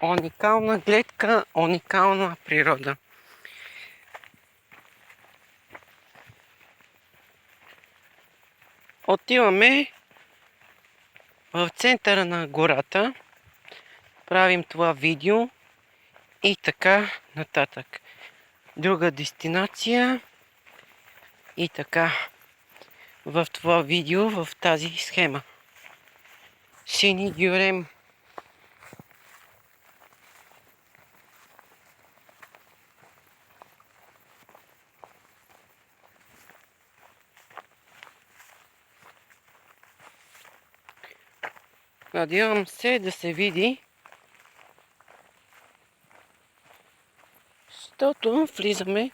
Уникална гледка, уникална природа. Отиваме в центъра на гората, правим това видео и така нататък. Друга дестинация и така в това видео, в тази схема. Сини Гюрем. Надявам се да се види, защото влизаме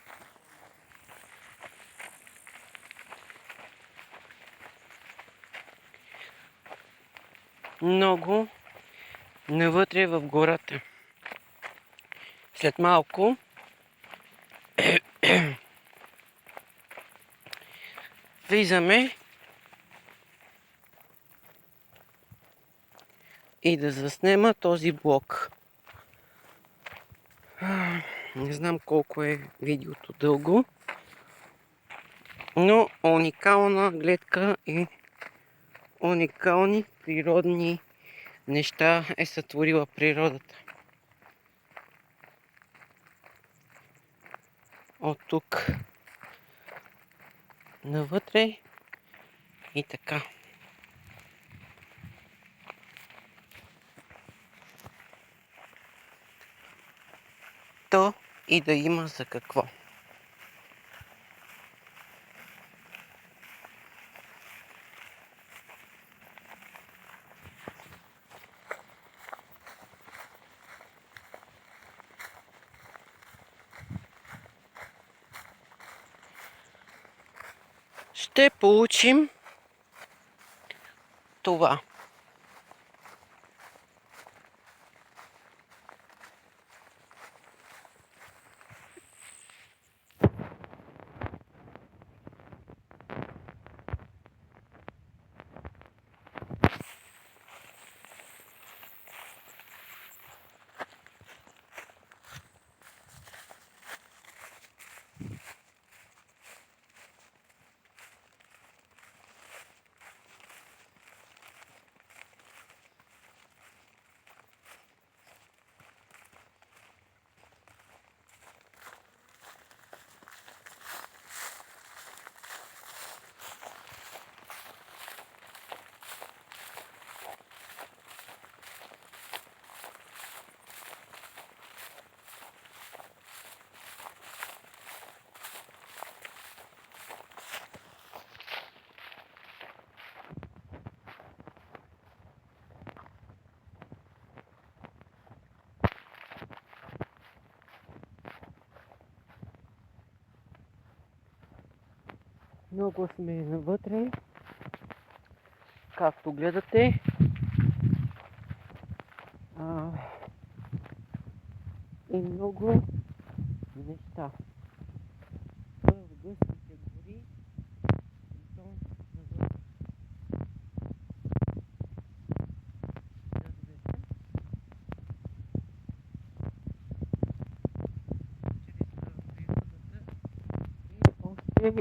много навътре в гората. След малко влизаме и да заснема този блок. Не знам колко е видеото дълго, но уникална гледка и уникални природни неща е сътворила природата. От тук навътре и така. То и да има за какво. Ще получим това. Много сме навътре, както гледате. И много неща. В гъстите гори и то навътре.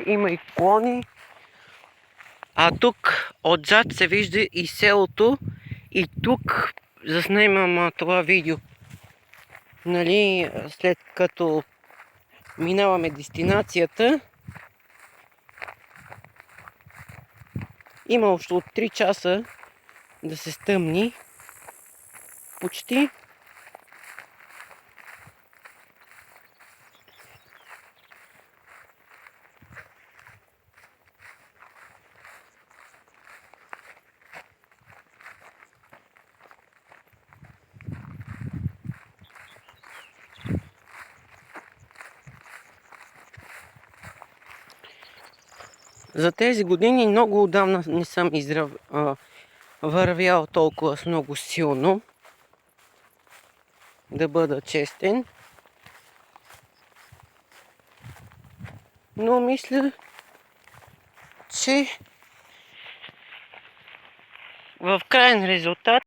Има и клони, а тук отзад се вижда и селото, и тук заснемам това видео. Нали, след като минаваме дестинацията, има още от 3 часа да се стъмни почти. За тези години много отдавна не съм вървял толкова много силно, да бъда честен. Но мисля, че в крайен резултат